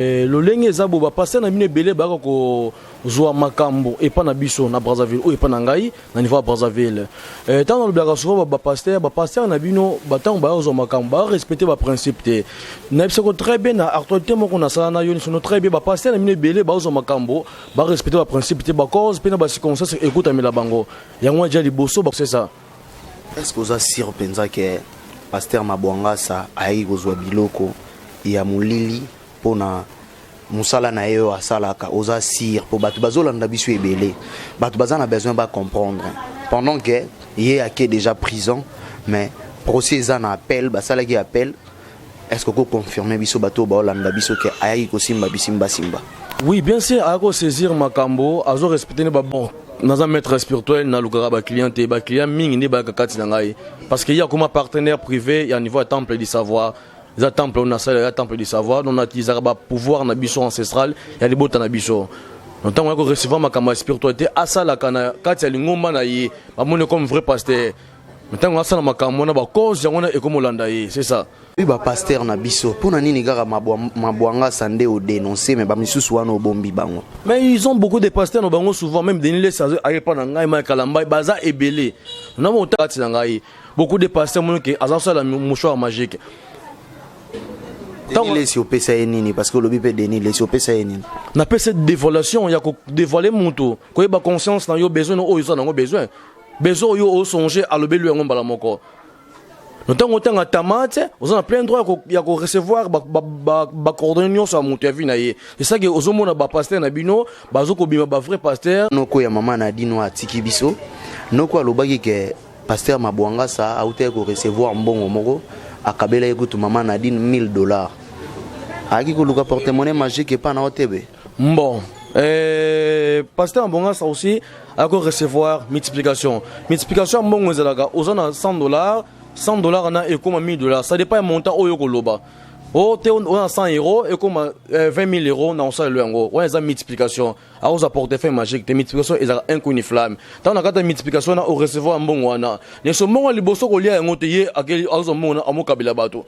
lolenge eza bo ba pasteur na bino ebele baka ko zwa makambo epa na biso na Brazzaville ou epa na ngai na niveau ya Brazzaville. Tant le blaka souvent ba pasteur na bino batango ba zwa makambo ba respecter ba principe te. Na biso ko très bien na actualité moko na sala na yo ni sono très bien ba pasteur na bino ebele ba zwa makambo ba respecter ba principe te ba cause pe na ba circonstance écoute amela bango. Yango ja liboso ba c'est ça. Est-ce que vous avez sûr pensa que pasteur Mabwanga sa ayi ko zwa biloko ya mulili pona musala na yo asalaka oza sir po batu bazolanda biso ebele batu bazana besoin ba comprendre pendant que yé a déjà prison mais procès en appel basala qui appel est-ce que vous confirmez biso bato ba olanda biso que ayi ko simba bisimba simba? Oui, bien sûr, ako saisir makambo azo respecter ne ba bon dans un maître spirituel na lukara ba client mingi ne ba kakati na ngai parce qu'il y a comme partenaire privé il y a niveau temple du savoir. Il y a temple on a ça, il y a temple du savoir, on a utilisé le pouvoir na biso ancestral, il y a des bottes na biso. Donc tant qu'on recevoir ma kama spiritualité à ça la kana kati ya lingomba na yi, ba mone comme vrai pasteur. Maintenant on a ça na makamo na ba cause ya ngona ekomolanda yi, c'est ça. Oui ba pasteur na biso, pona nini gara Mabwanga sande o dénoncer mais ba misusu wana obombi bango. Mais ils ont beaucoup de pasteurs no bango souvent même Denis les aye pa na ngai ma kalamba baza ebele. Na mo kati na ngai, beaucoup de pasteurs mon ke azasa la mouchoir magique. Denis si opesa nini parce que le bipé Denis si opesa nini na pe cette dévoilation ya ko dévoiler monto ko ba conscience na yo besoin no yo na besoin yo o songer à lobelu yango mbala moko notango tanga tamate on a plein droit ya ko recevoir ba coordination sur monto ya vie na ye c'est ça que ozomona ba pasteur na bino bazo ko bima ba vrai pasteur noko ya mama na dino atiki biso noko alobaki ke pasteur Mabwanga sa a outé ko recevoir mbongo moko akabela ekutu mama Nadine $1000 aki koluka porte-monnaie magique et pas na OTB. Bon, pasteur Mabwanga ça aussi a recevoir multiplication mbongo ezalaka ozana $100 na ekoma $1000 ça dépend montant oyo koloba. Oh, on a 100 euros et comme 20 000 euros dans ça le yango. Ouais, ça multiplication. À aux apporter fin magique. Tes multiplication est un coup flamme. Tant on a quatre multiplication on recevoir un bon wana. Les sommes les bosso kolia yango teye akeli azo mona amo kabila bato.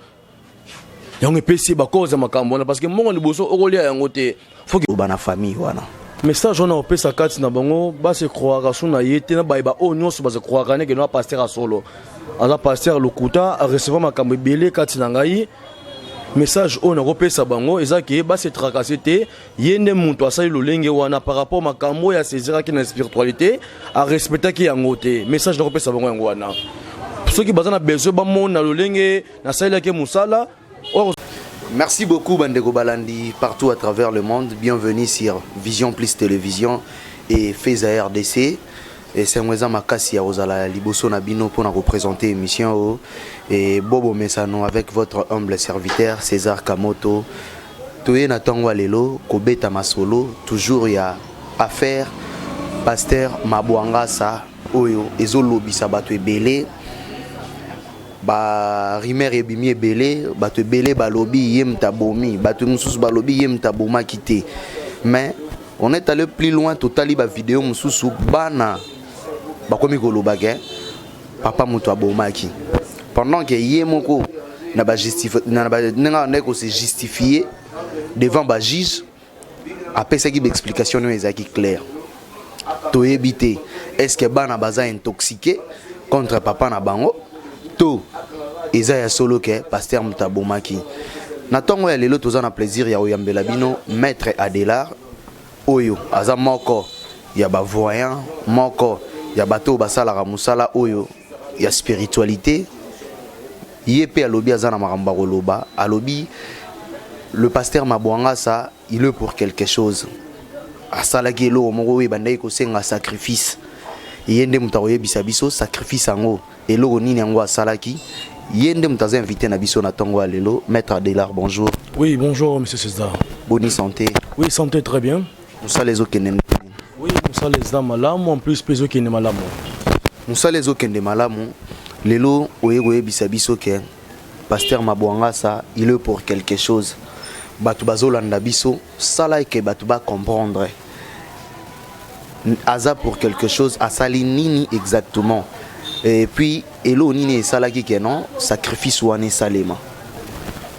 Yango pesi ba cause makambo parce que mon les bosso kolia yango te. Faut que bana famille wana. Message on a pesa kati na bango ba se croire suna yete na ba o nyonso ba se croire kana que no pasteur solo. Ala pasteur lokuta a recevoir makambo belé kati na ngai. Message on a repéré bango ezaki ba se tracasser te yende muntu asali lolenge wana par rapport makambo ya saisir ki na spiritualité a respecter ki yango te message na repéré bango yango wana ceux qui bazana besoin ba mona lolenge na sala ke musala. Merci beaucoup Bandeko Balandi partout à travers le monde, bienvenue sur Vision Plus Télévision et Feza RDC. Et c'est moi Makasi à Ozala Liboso Nabino pour nous représenter l'émission et Bobo Messano avec votre humble serviteur César Kamoto. Toye Natangwa Lelo, Kobeta Masolo, toujours il y a affaire pasteur Mabwanga sa oyo ezolo bisabato ebele ba rimer ebimi ebele bato ebele balobi yem tabomi bato mususu balobi yem taboma kité mais on est allé plus loin totali ba vidéo mususu bana bakomi kolobake papa muto abomaki pendant que yemoko na ba justifier na ba ndeko se justifier devant ba juge après ça qui explication no ezaki clair to éviter est-ce que bana baza intoxiqué contre papa na bango to eza ya solo ke pasteur mutabomaki na tongo ya lelo tozana plaisir ya oyambela bino maître Adelar oyo aza moko ya ba voyant moko ya bato basala ka musala oyo ya spiritualité yepe alobi azana maramba koloba alobi le pasteur Mabwanga ça il est pour quelque chose asala kelo moko ebandai ko senga sacrifice yende mutaroye bisabiso sacrifice ango elo nini yango asalaki yende mutaza invité na biso na tongo lelo maître Adelar bonjour. Oui bonjour monsieur César. Bonne santé. Oui santé très bien. Musa les okende. Oui musa les malamu en plus peso kende malamu. Musa les okende malamu lelo oyego bisabiso ke pasteur Mabwanga ça il est pour quelque chose batu bazolanda biso sala ke batu ba comprendre aza pour quelque chose asali nini exactement et puis elo nini sala ki ke non sacrifice wane salema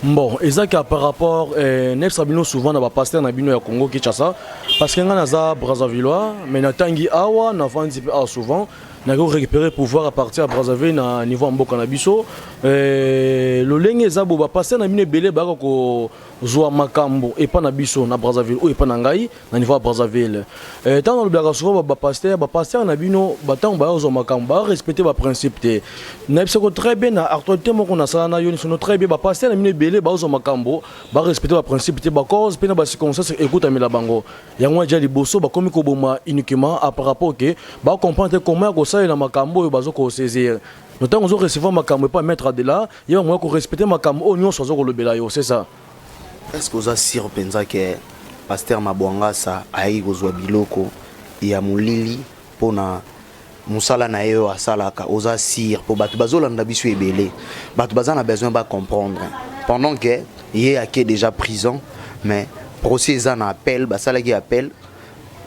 Bon, exactement par rapport Nel Sabino souvent na pasteur na bino ya Congo Kinshasa parce que nga naza Brazzavillois mais na tangi awa na vandi souvent na go récupérer pouvoir à partir à Brazzaville na niveau mboka na biso le lenge zabo ba pasteur na bino belé ba ko zwa makambo et pas na biso na Brazzaville ou et pas na ngai na niveau à Brazzaville tant dans le blaga souvent ba pasteur na bino ba tant ba zwa makambo ba respecter ba principe te na biso ko très bien na actualité moko na sala na yo ni sono très bien ba pasteur na bino belé ba zwa makambo ba respecter ba principe te ba cause pe na ba circonstance écoute amela bango yango ja liboso ba komi ko boma uniquement à par rapport que ba comprendre comment ko ça na makambo ba zo ko saisir notamment on recevoir makambo pas mettre de là il y a moi ko respecter makambo on nyonso zo ko lobela yo c'est ça. Est-ce que vous avez sûr que pasteur Mabwanga sa ayi kozwa biloko ya mulili pona musala na yo asalaka oza sir po batu bazolanda biso ebele batu bazana besoin ba comprendre pendant que yé a déjà prison mais procès en appel basala qui appel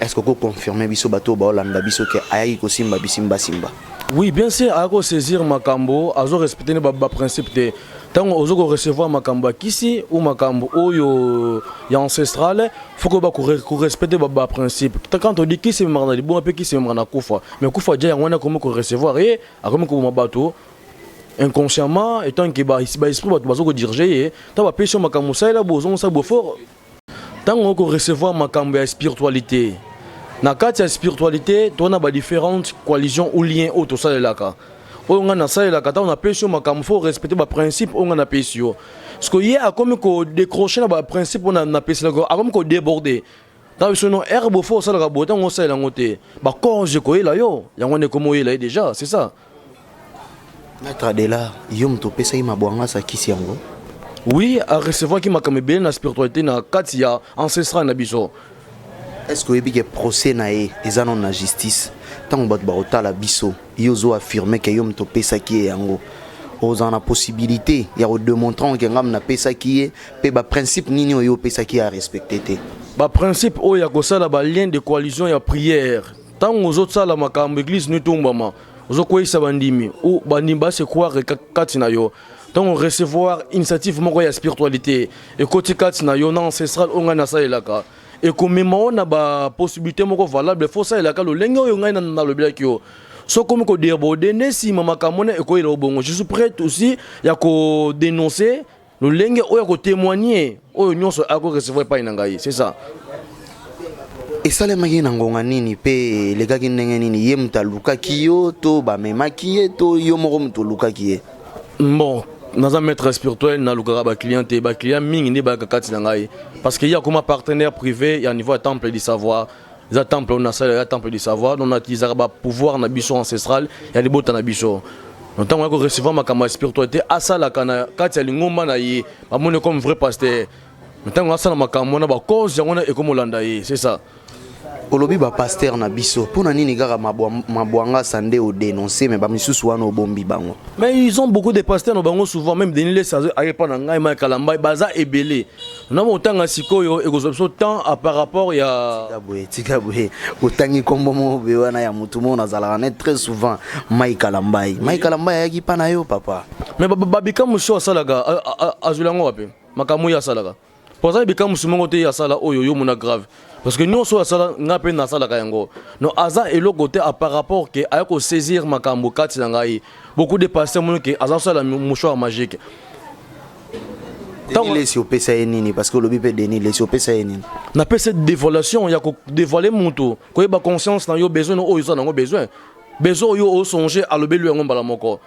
est-ce que vous confirmez biso bato ba olanda biso que ayi ko simba bisimba simba? Oui, bien sûr, à saisir Makambo, à respecter les principes. Tant qu'on recevoir Makambo ici ou Makambo oyo ya ancestral, faut que respecte les principes. Quand on dit qui c'est marna, bon peu qui c'est marna kufa, mais kufa déjà on a comment recevoir et à comment qu'on bateau inconsciemment étant que ba ici ba esprit ba bazo diriger, tant ba pêcher Makambo ça là bozon ça beau fort. Tant on recevoir Makambo ya spiritualité. Na kati ya spiritualité tona ba différentes coalitions ou liens auto salelaka o nga na salelaka ta on a pesio makambo faut respecter ba principe o nga na pesio parce que hier a comme ko décrocher na ba principe on na pesio a comme ko déborder ta biso no herbe faut salaka bota on salela ngote ba cause ko ela yo yango ne komo ela déjà c'est ça. Maître de là yom to pesa Mabwanga sa kisi yango. Oui, à recevoir qui makambo bien na spiritualité na kati ya ancestral na biso. Est-ce que vous avez procès naé les annonces de justice tant que vous avez la biso ils ont affirmé que vous avez ça qui est en aux en la possibilité il y a démontrant que vous avez ça qui est pe ba principe nini vous avez ça qui a respecté ba principe o ya ko sala ba lien de coalition ya prière tant aux autres sala makambo église ni tombama aux ko isa bandimi ou bandimba se croire kati na yo tant on recevoir initiative moko ya spiritualité et côté kati na yo na ancestral on na sa elaka et comme on a ba possibilité moko valable faut ça il a ka lo lenge oyo ngai na lo bila kio so comme ko déborder ne si mama kamone e ko ile obongo je suis prêt aussi ya ko dénoncer lo lenge oyo ko témoigner oyo nyonso ako recevoir pas inangai c'est ça. Et ça les magi nangonga nini pe les gars qui ndenge nini yem ta luka kiyo to ba mema kiye to yo moko mto luka kiye. Bon dans un maître spirituel na lukara ba client mingi ne ba kakati na ngai parce que il y a comme partenaire privé il y a niveau temple du savoir za temple on a ça le temple du savoir on a utilisé ba pouvoir na biso ancestral il y a des bottes na biso notamment on recevoir ma kama spiritualité asala kana kati ya lingomba na ye ba mone comme vrai pasteur notamment asala makambo na ba cause yango na ekomolanda ye c'est ça. Olobi ba pasteur na biso pona nini gara Mabwanga sande o dénoncer mais ba misusu wana obombi bango. Mais ils ont beaucoup de pasteurs no bango souvent même Denis les ayepa na ngai ma kalamba baza ebele. Na motanga sikoyo ekozopso temps à par rapport ya tikabwe otangi kombo mo be wana ya mutu mo na zala net très souvent Mike Kalambai ya ki pana yo papa. Mais babika muso salaga azulango wapi makamu ya salaga. Pour ça bika muso mongo te ya sala oyo yo mona grave. Parce que nous sommes na pe na sala kayango no aza et le côté à par rapport que ayako saisir makambo kati na ngai beaucoup de pasteurs mon que aza sala mouchoir magique tant les si opesa nini parce que le bipé Denis les si opesa nini na pe cette dévoilation ya ko dévoiler monto ko ba conscience na yo besoin no yo na besoin yo o songer à le belu ngomba la moko.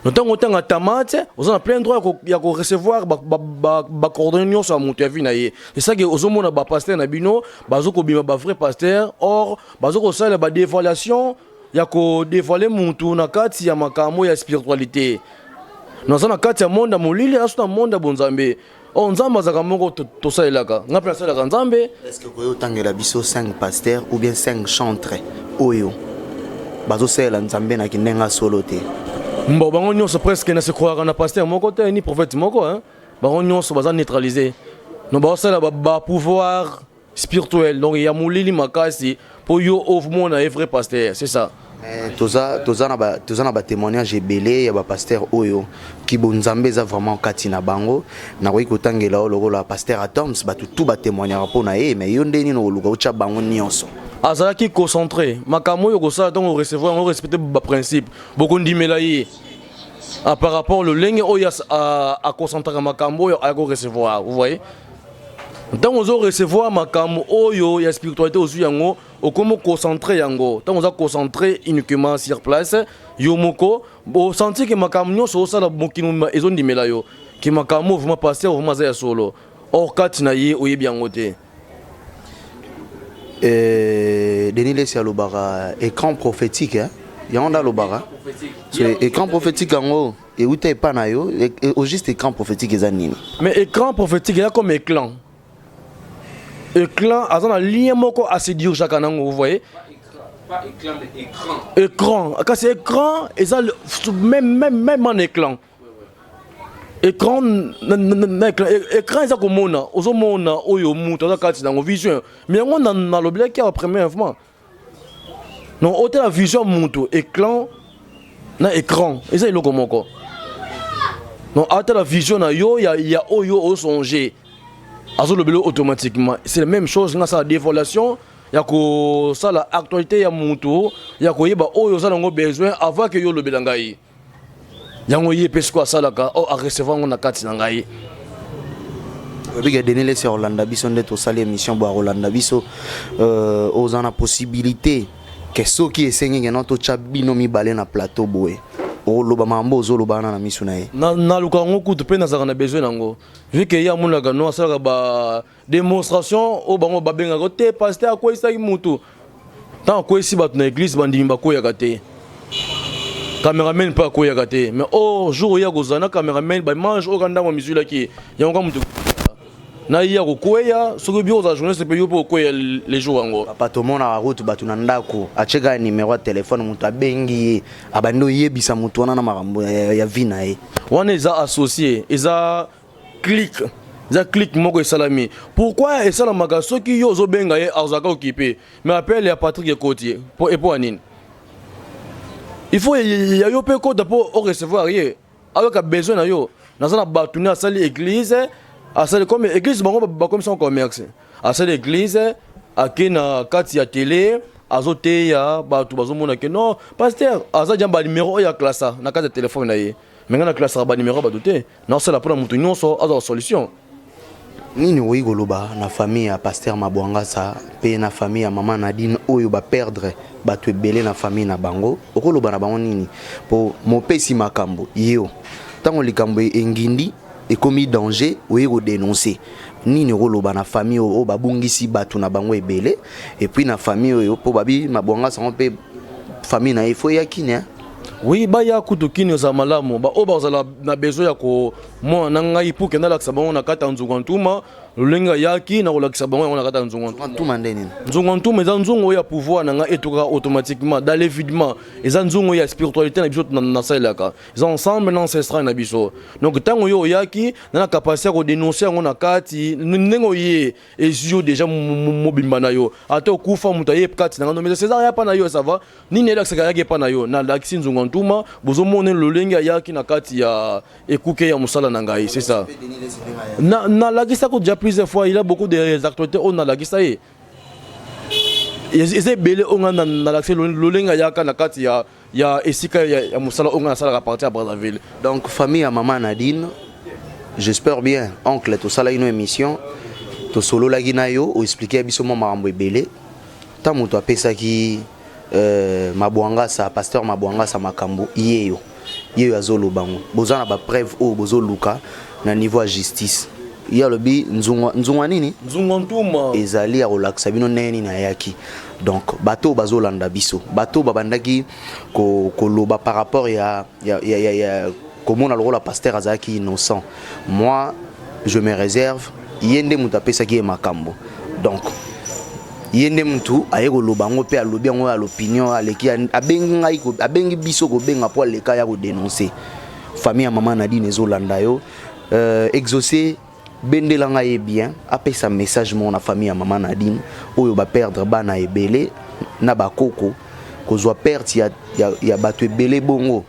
Notamment autant à tamate, on a plein droit ya ko recevoir ba coordination sur mon vie na ye. C'est ça que ozomo na ba pasteur na bino, bazoko bima ba vrai pasteur, or bazoko sala ba dévoilation ya ko dévoiler muntu na kati ya makamo ya spiritualité. Nous na kati ya monde molili asu na monde bonzambe. On nzamba za kamoko to salaka. Ngapela sala nzambe. Est-ce que koyo tangela biso 5 pasteurs ou bien 5 chantres oyo bazo sala nzambe na kinenga solote. Bon, bango nyonso presque na se croire na pasteur moko te ni prophète moko hein. Bango nyonso baza neutraliser. No ba sala ba pouvoir spirituel. Donc il y a molili makasi pour yo ouvre mon vrai pasteur, c'est ça. toza na ba témoignage ebele ya ba pasteur oyo ki bonzambe za vraiment kati na bango na koyi kotangela o lokola pasteur Atoms batu tout ba témoignera pona ye mais yo ndeni no luka ucha bango nyonso azalaki concentré makambo oyo kosala ntango recevoir yango respecter ba principe bokondimela ye par rapport le lenge oyo a concentré makambo oyo ayako recevoir vous voyez ntango ozo recevoir makambo oyo ya spiritualité ozwi yango okomo concentré yango ntango oza concentré uniquement sur place yo moko osenti ke makambo nyonso osala mokino ezondimela yo ke makambo vraiment pasteur vraiment aza ya solo or kati na ye oyebi yango te. Denis Lesi alobaka écran prophétique yango nda alobaka écran prophétique yango euta epa na yo au juste écran prophétique eza nini mais écran prophétique eza comme écran écran a un lien moko à se dire chaque année, vous voyez. Pas écran mais écran. Écran. Quand c'est écran, et ça même en écran. Écran, écran c'est comme on a, oyo muta ça quand dans vision. Mais on a le black qui a premier mouvement. Non, autant la vision muto écran na écran. Et ça il est comme encore. Non, autant la vision na yo il y a oyo au songer. Automatiquement c'est la même chose dans sa dévoilation yako ça la actualité ya mutu yako yeba oyo ça ngo besoin avant que yo le belangai yango yepesiko ça la ka o a recevoir ngona kati na ngai biga Denis Lesi Rolanda biso ndeto sali émission bo Rolanda biso ozana possibilité que soki esengi na to chabino mibale na plateau boye oloba mambo ozoloba na misu na ye na lukango kutu pe na zaka na besoin nango vu que ya mona no asala ba démonstration o bango babenga ko te pasteur ko isa mutu tant ko isi bat na église bandimi ba ko ya kate cameraman pas ko ya kate mais au jour ya gozana cameraman ba mange o kanda mo misula ki ya ngo mutu na iya ko koya soki bio za journée c'est payé pour koya les jours ngo papa to mona route batu na ndako acheka numéro de téléphone mutu abengi abando yebisa mutu wana na makambo ya vina ye wana eza associé eza clic moko esalami pourquoi esalamaka soki yo ozobenga ye azaka occupé mais appelle ya Patrick Ekotie pour anine il faut ya yo pe ko pour recevoir ye avec a besoin na yo nazana batuna asali église asali comme église bango ba comme son commerce asali église akina kati ya télé azote ya batu bazomona ke non pasteur aza jamba numéro ya classe na kati ya téléphone na ye menga na classe ba numéro ba doté na sala pour mutu nyonso aza solution nini oyi goloba na famille ya pasteur Mabwangasa pe na famille ya maman Nadine oyo ba perdre batu ebele na famille na bango okoloba na bango nini po mopesi makambo yo tango likambo engindi ekomi danger oyi ko dénoncer nini okoloba na famille o babungisi batu na bango ebele et puis na famille oyo po babi Mabwangasa on pe famille na ifo yakine oui ba ya kutokini za malamu ba oba za na besoin ya ko mo na ngai pour que na lakisa bango na kata nzungu ntuma lulenga yaki na kolakisa bango na kata nzungu ntuma ndeni nzungu ntuma eza nzungu ya pouvoir na nga etuka automatiquement dans l'évidement eza nzungu ya spiritualité na biso na salaka eza ensemble na ancestral na biso donc tango yo yaki na capacité ko dénoncer ngo na kati nengo ye ezio déjà mobimba na yo ata okufa muta ye kati na mais César ya pa na yo ça va ni ne lakisa yaki pa na yo na lakisi nzungu ntuma bozomona lulenga yaki na kati ya ekuke ya musala na ngai c'est ça na lakisa ko plusieurs fois il a beaucoup de actualités on a la gisaye ese belé on a na l'accès lolenga yaka na kati ya esika ya musala on a sala partir à Brazzaville donc famille à maman Nadine j'espère bien oncle to sala une émission to solo la ginayo ou expliquer biso makambo ebele ta muto apesa ki Mabwangasa pasteur Mabwangasa makambo yeyo azolo bango bozana ba preuve o bozoluka na niveau ya justice ya lobi nzungwa nini nzungu ntuma ezali ya relaxa bino neni na yaki donc bateau bazolanda biso bateau babandaki ko loba par rapport ya comment on a le rôle pasteur azaki innocent moi je me réserve yende mutapesa ki makambo donc yende mtu ayeko loba ngo pe alobi ngo ya l'opinion aleki abengi ngai ko abengi biso ko benga po leka ya ko dénoncer famille ya maman Nadine ezolanda yo exaucer bendela ngai bien apesa message mon na famille ya maman Nadine oyo ba perdre bana ebele na bakoko kozwa perte ya bato ebele bongo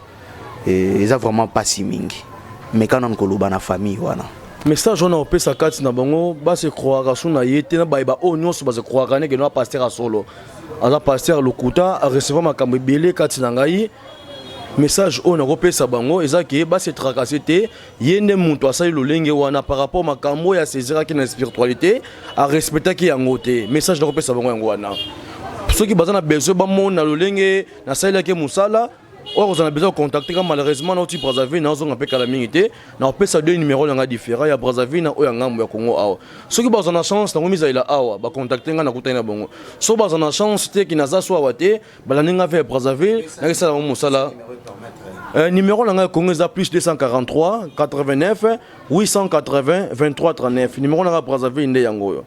eza vraiment pas si mingi mais quand on koloba na famille wana message on a opesa kati na bango base croire suna yete na bayeba o nyonso base croire ne ke no pasteur solo aza pasteur lokuta a recevoir makambo ebele kati na ngai message on a opesa bango ezaki base tracasser te yende muntu asali lolenge wana par rapport makambo ya saisir ki na spiritualité a respecter ki yango te message na opesa bango yango wana ceux qui bazana besoin ba mona lolenge na sala ke musala or vous en avez besoin de contacter quand malheureusement notre Brazzaville n'a pas pu calamité n'a pas ça deux numéros là différents il y a Brazzaville na o yanga mu Congo awa ceux qui bazana chance na mise ila awa ba contacter nga na kutana bongo so bazana chance te ki naza so awate bala ninga vers Brazzaville na sala mu sala numéro là Congo est plus 243 89 880 23 39 numéro là Brazzaville ndé yango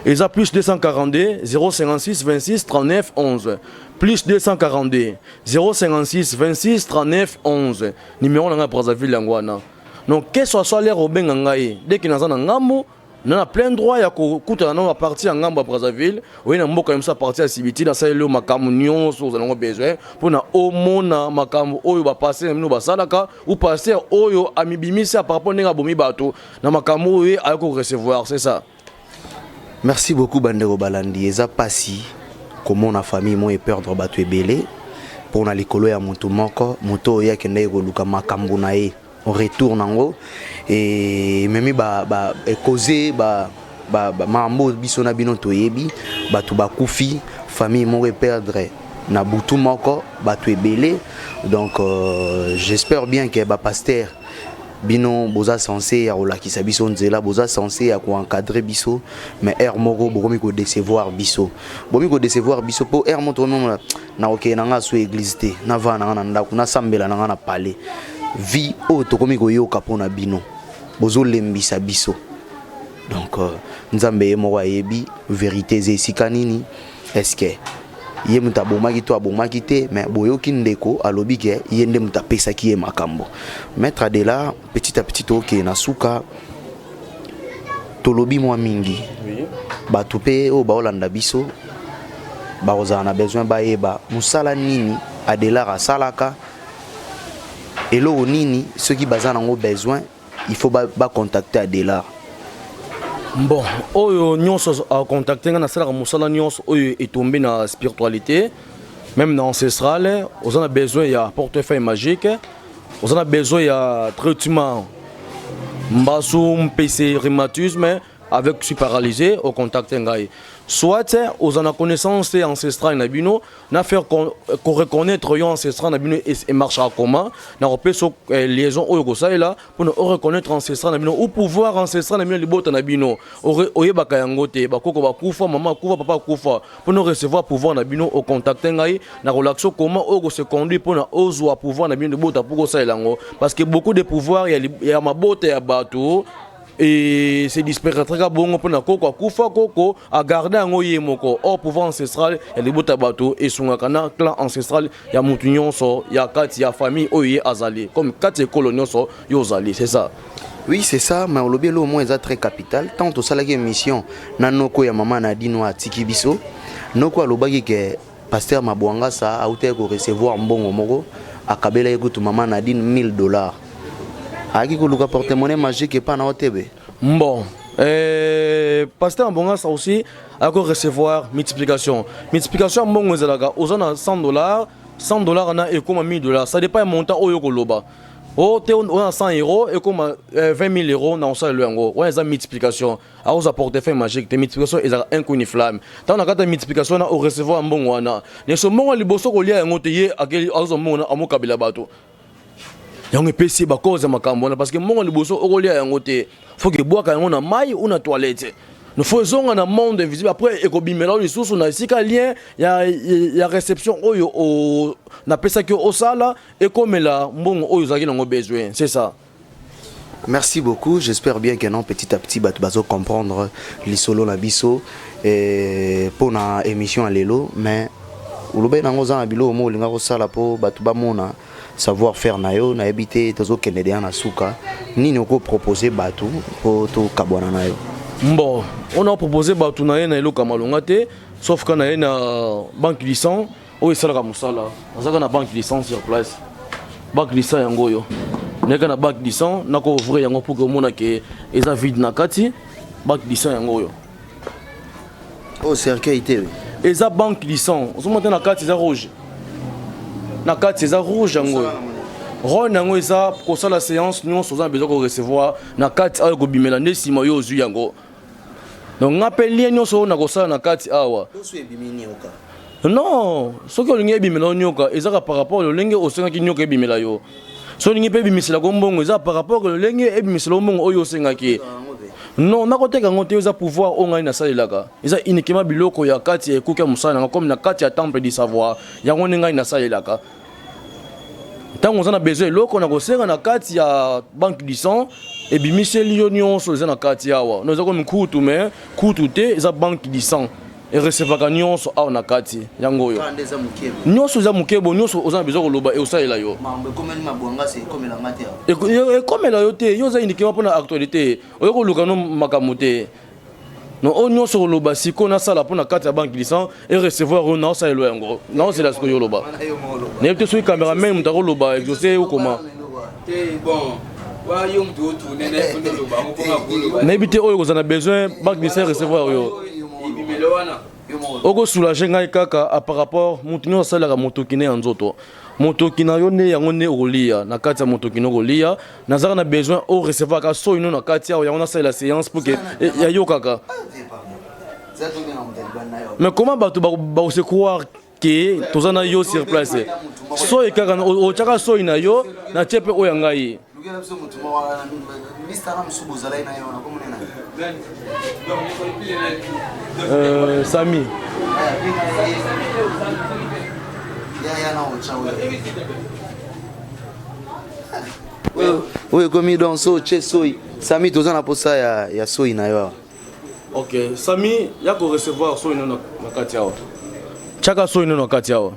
et à plus 242 056 26 39 11 plus 242 056 26 39 11 numéro na Brazzaville langwana donc qu'est-ce que soit l'air au bengangaï dès qu'il n'a ngambo na plein droit ya kuta na partir ngambo Brazzaville oui na mboka comme ça partir à Sibiti na ça le makamu nyonso vous avez besoin pour na omona makamu oyo ba passer no ba salaka ou passer oyo amibimisa par rapport na bomi bato na makamu oyo ayako recevoir c'est ça. Merci beaucoup Bandero Balandi. Eza pasi comment na famille moi perdre bato ebele pour na likolo ya mutu moko moto ya kende ko luka makambo na ye on retourne ngo et memi ba causer ba mambo biso na bino toyebi bato ba kufi famille moi perdre na butu moko bato ebele donc j'espère bien que ba pasteur bino boza censé ya olakisa biso nzela boza censé ya ko encadrer biso mais air moko bokomi ko décevoir biso po air moto na OK na nga so église te na vana na ndako na sambela na nga na palais vie o to komi ko yoka pona bino bozo lembisa biso donc nzambe moko ayebi vérité zesika nini est-ce que ye muta bomaki to abomaki te mais boyoki ndeko alobi ke yende muta pesa ki ye makambo mettre de là petit à petit OK na suka tolobi mwa mingi ba tupe o ba olanda biso ba ozana besoin ba yeba musala nini adela rasalaka elo nini ceux qui bazana ngo besoin il faut ba contacter Adela. Bon, oyo nyonso a contacter na sala musala nyonso oyo est tombé na spiritualité, même dans ancestral, on a besoin il y a portefeuille magique, on a besoin il y a traitement mbasum PC rhumatisme avec je suis paralysé au contact ngai. Soit on a connaissance ancestrale na bino, na faire qu'on reconnaître yon ancestral na bino et marche à comment, na repé so liaison oyo ko ça là pour nous reconnaître ancestral na bino ou pouvoir ancestral na bino libota na bino. Oyeba kayango te bakoko bakufa maman kufa papa kufa pour nous recevoir pouvoir na bino au contact ngai na relaxo comment oyo se conduire pour na ozwa pouvoir na bino libota pour ça lango parce que beaucoup de pouvoir il y a mabota ya bateau. Et c'est disparaître bon pour na koko kufa koko à garder un oyemoko au pouvoir ancestral et les botabato et son clan ancestral ya mutunyon so ya kati ya famille oye azali comme kati coloniaux so yozali c'est ça. Oui, c'est ça, mais au lobby au moins est très capital tant au salaire mission nanoko ya maman Nadino a tikibiso noko alobaki que pasteur Mabwanga ça a été ko recevoir mbongo moko akabela ekutu maman Nadine $1000. Aki kuluka porte-monnaie magique et pas na OTB. Bon, pasteur Mbonga ça aussi a recevoir multiplication. Multiplication mbongo zalaga ozana $100, $100 na et comme $1000. Ça dépend montant oyo koloba. Oh, on a 100 € et comme 20 000 € dans ça le ngo. On a une multiplication. A aux portefeuille magique, des multiplication est un coup ni flamme. Tant on a une multiplication na au recevoir mbongo wana. Ne so mbongo liboso ko lia ngote ye akeli azo mbongo na amokabila bato. Yango pesi ba cause makambo parce que mon liboso okolia yango te faut que boaka yango na mai ou na toilette nous faisons un monde invisible après ekobimela les sources na sika lien ya réception oyo o na pesa que au sala et comme là mbongo oyo zaki nango besoin c'est ça. Merci beaucoup, j'espère bien que non petit à petit bazo comprendre les solo na biso et pour na émission à lelo mais ulobe nango za bilo mo linga ko sala po batu ba mona savoir faire nayo na habité tozo kenede na suka nini oko proposer batu po to kabwana nayo. Bon, on a proposé batu na elo kamalonga te sauf quand na banque licence oyo esalaka mosala azalaka na banque licence sur place banque licence yango oyo neka na banque licence nako ouvrir yango pour que omona ke eza vide na kati banque licence yango oyo oh cercueil te eza banque licence ozomona te na kati eza rouge na kati eza rouge yango oyo rone yango eza kosala séance nyonso oza na besoin korecevoir na kati ayo kobimela nde nsima yo ozwi yango donc nga mpe lie nyonso oyo nakosala na kati awa non soki olingi ebimela yo nyoka ezaka par rapport lolenge osengaki nyoka ebimela yo so olingi mpe ebimiselako mbongo eza par rapport lolenge ebimisela yo mbongo oyo osengaki non nakoteka yango te eza pouvoir oyo ngai nasalelaka eza uniquement biloko ya kati ya ekuki ya mosala nanga comme na kati ya temple du savoir yango nde ngai nasalelaka ntango oza na besoin eloko na kosenga na kati ya banque du sang ebimiseli yo nyonso eza na kati awa no eza komi kutu me kutu te eza banque du sang erecevaka nyonso awa na kati yango oyo nyonso eza mokebo nyonso oza na besoin koloba eosalela yo ekomela yo te yo oza uniquement mpona actualité oyo koluka no makambo te no oyo nyonso koloba sikoyo nasala mpona kati ya banque du sang erecevoir oyo naosalela yango naosela sikoyo yoloba nayebi te soki cameraman moto akoloba exauce okoma nayebi te oyo kozala na besoin banque du sang recevoir oyo okosoulage ngai kaka par rapport moto nyonso asalelaka motoki ne ya nzoto motoki na yo nde yango nde okolia na kati ya motoki no kolia nazalaka na besoin orecevoir ka soki no na kati awo yango nasalela séance pour ke yayokaka mais comment bato bakose croire ke toza na yo sur place soki kaka otyaka soki na yo na tie mpe oyo ya ngai Sami oui comme donc so che soy Sami toza na posa ya soy na yo ok Sami ya ko recevoir soy na kati awa chaka soy na kati awa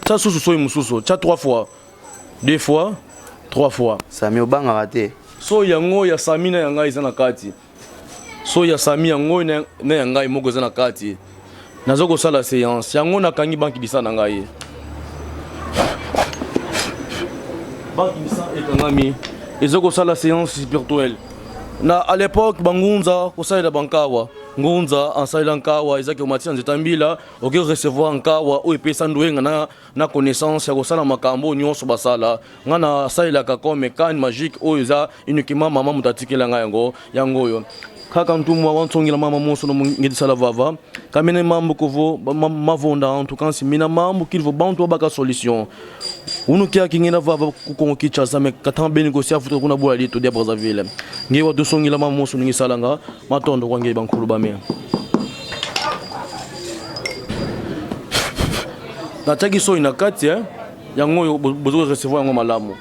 cha susu soy mususu cha 3 fois 2 fois 3 fois Sami obanga raté so yango ya Sami na yanga eza na kati so ya Sami yango na yanga moko eza na kati nazo kosala séance yango nakangi banque disa na ngai banque disa ekangami ezo kosala séance spirituelle na à l'époque bangunza kosalela bankawa ngunza ansalela nkawa ezaki omatia nzeta mbila oki recevoir nkawa oyo epesa ndoyenga na connaissance ya kosala makambo nyonso basala nga nasalelaka comme kane magique oyo eza uniquement mama moto atikela ngai yango oyo kaka ntumwa wansongela mama moso no ngedisala vava kamene mambo kovo mavonda en tout cas mina mambo qu'il faut bantu baka solution unu kia kingena vava kukongo kichasa me katambe negocia futo kuna bola lito dia Brazzaville ngi wa dosongela mama moso ngisala nga matondo kwa ngi bankulu bame na tagi so ina kati yango yo bozo recevoir yango malamu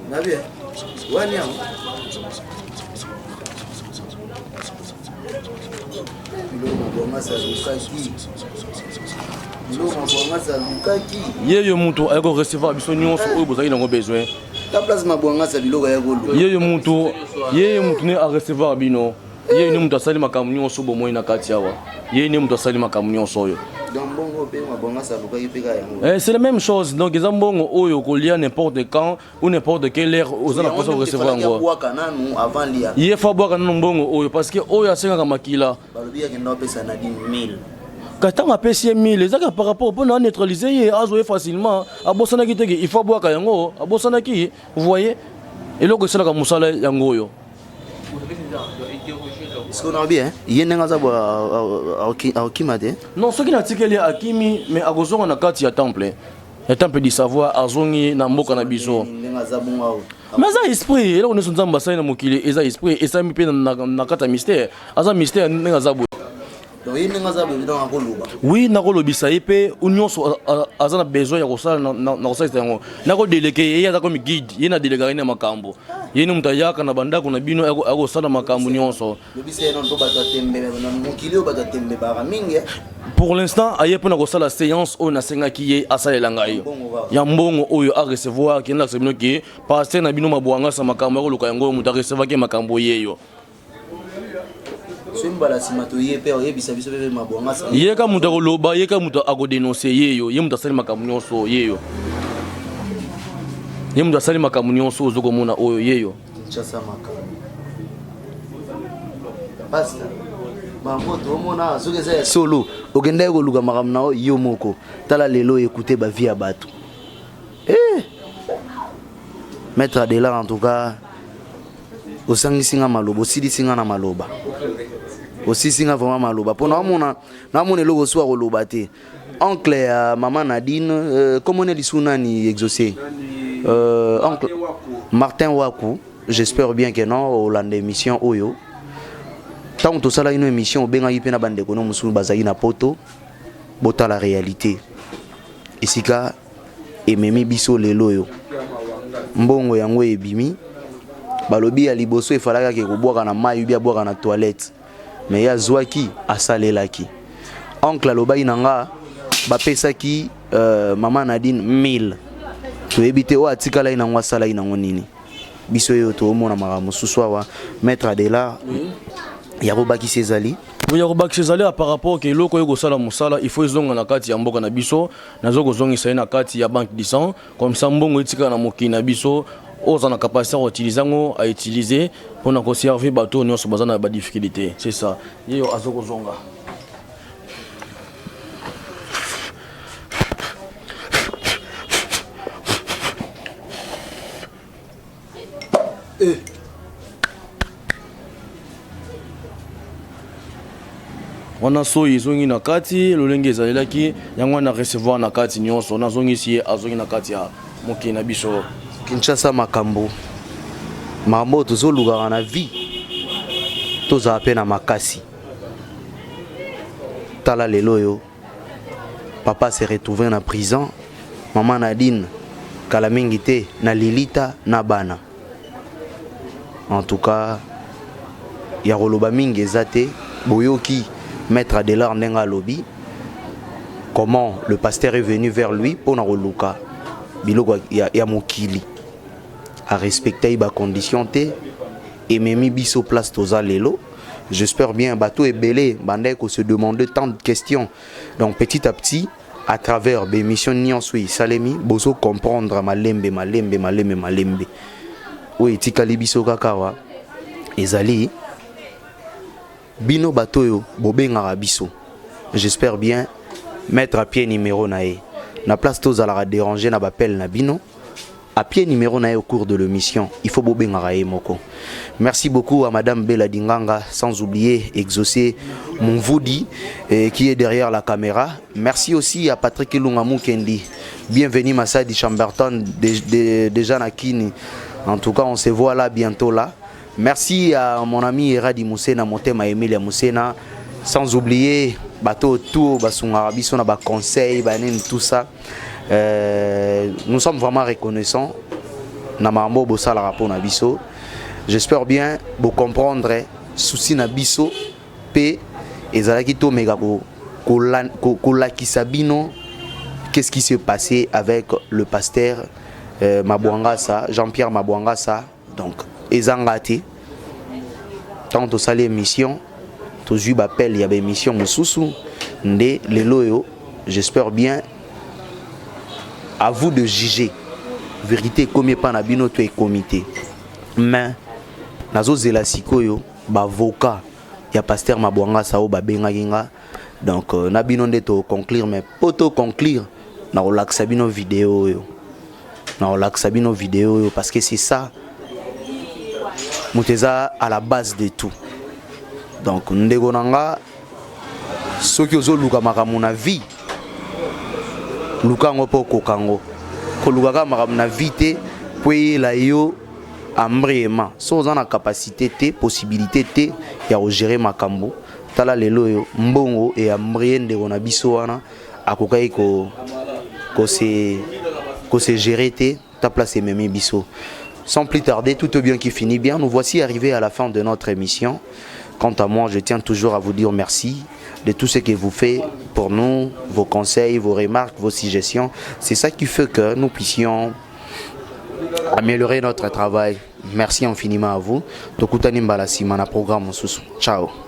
Nabia wani yangu yeyo mutu ayako recevoir biso nyonso oyo bozali nango besoin yeyo mutu ne a recevoir bino yeyo ne mutu asali makambo nyonso bomoi na kati awa yeyo ne mutu asali makambo nyonso oyo c'est la même chose donc les ambongo oyo kolia n'importe quand ou n'importe quelle heure aux ana posa recevoir ngo ye fa boka nanu mbongo oyo parce que oyo asenga makila katanga apesi 1000 ezaka par rapport mpona neutraliser ye azoye facilement abosanaki teke il faut boka yango abosanaki vous voyez eloko esalaka mosala yango oyo est-ce qu'on a bien yenenga za akima te non soki natikeli akimi mais akozonga na kati ya temple du savoir azongi na mboka na biso mais eza esprit eloko nyonso nzambe asali na mokili eza esprit esami mpe na kati ya mystère aza mystère ndenge aza boye Oui, nakolobisa yepe nyonso aza na besoin ya kosala na kosalisa yango nakodeleke ye aza komi guide ye na delegaka ye na makambo ye ni mutu ayaka na bandako na bino akosala makambo nyonso. Pour l'instant aye mpona kosala séance oyo nasengaki ye asalela ngai ya mbongo oyo arecevoir kendakisa bino ke paster na bino mabwangasa makambo yakoluka yango mutu arecevaki makambo yeyo. Yeka mutu akoloba yeka mutu akodenonse yeyo ye mutu asali makambo nyonso yeyo ye mutu asali makambo nyonso ozokomona oyo yeyo. Solo okenda koluka makambo na yo moko tala lelo écouter ba vie ya bato Maître Adela en tout cas osangisinga maloba osilisinga na maloba osisinga vraiment maloba pona namona eloko so akoloba te oncle ya mama Nadine comment on est lisunani exaucé oncle Martin Waku, j'espère bien que non Hollande émission oyo tant to sala une émission obengaki pe na bandeko no musu bazaki na poto bota la réalité esika ememi biso lelo yo mbongo yango ebimi balobi ya liboso efalaka ke kobwaka na mai ubia bwaka na toilette mais ya zwaki asalelaki oncle alobaki nanga bapesaki mama Nadine 1000 toyebi te o atikala inango asala inango nini biso yo to omona makambo susu awa Maître Adela Yarobaki Cezali. Oui, Yarobaki Cezali par rapport ke loko yoko sala musala il faut izonga na kati ya mboka na biso nazoko zongisa na kati ya banque du sang comme ça mbongo etika na mokili na biso oza na capacité à utiliser ngo à utiliser pour na conserver bateau nyonso bazana ba difficulté c'est ça yeyo azoko zonga. On a soyi zongi na kati lolenge ezalelaki yango na recevoir na kati nyonso na zongi si azongi na kati ya mokili na biso Kinshasa makambo mambo tozoluka na vie toza pe na makasi tala lelo yo papa s'est retrouvé na prison maman Nadine kala mingi te na lilita na bana en tout cas ya koloba mingi ezate boyoki Maître Adela ndenga lobi comment le pasteur est venu vers lui pour na koluka biloko ya mokili à respecter ba condition te et memi biso place toza lelo. J'espère bien bateau est belé bandai ko se demander tant de questions donc petit à petit à travers l'émission Nyonsui Salemi bozo comprendre malembe oui tikali biso kakawa ezali bino batoyo bobenga biso. J'espère bien mettre à pied numéro nae na place toza la déranger na bapel na bino à pied numéro nae au cours de l'émission il faut bobenga moko. Merci beaucoup à madame Bella Dinganga sans oublier exaucer mon Voudi qui est derrière la caméra. Merci aussi à Patrick Lungamou Kendi. Bienvenue Massadi Chamberton déjà na Kini. En tout cas on se voit là bientôt là. Merci à mon ami Eradi Moussena, Motema Emilia Moussena, sans oublier bateau tout, basunga biso na ba conseil, banen tout ça. Nous sommes vraiment reconnaissants. Na mambo bosala rapport na biso. J'espère bien vous comprendre souci na biso pe ezalaki to mega ko lakisa bino qu'est-ce qui s'est passé avec le pasteur Mabwangasa, Jean-Pierre Mabwangasa donc ezangati tant to sali émission to ju bapel ya ba émission mususu nde leloyo. J'espère bien à vous de juger vérité comme pas na bino to e comité mais nazo zela sikoyo ba avocat ya pasteur Mabwangasa o ba benga kinga donc na bino nde to conclure mais poto conclure na relaxa bino vidéo yo na relaxa bino vidéo yo parce que c'est ça Mouteza à la base de tout. Donc ndeko nanga soki ozo luka makamu na vie luka ngo po kokango ko luka ka makamu na vie te poye la yo ambrema so za na capacité te possibilité te ya gérer makambo tala lelo mbongo et ambriende on a biso wana akokai ko se gérer ta place et même biso. Sans plus tarder, tout est bien qui finit bien. Nous voici arrivés à la fin de notre émission. Quant à moi, je tiens toujours à vous dire merci de tout ce que vous faites pour nous, vos conseils, vos remarques, vos suggestions. C'est ça qui fait que nous puissions améliorer notre travail. Merci infiniment à vous. Tokutani Mbala Simana programme. Ciao.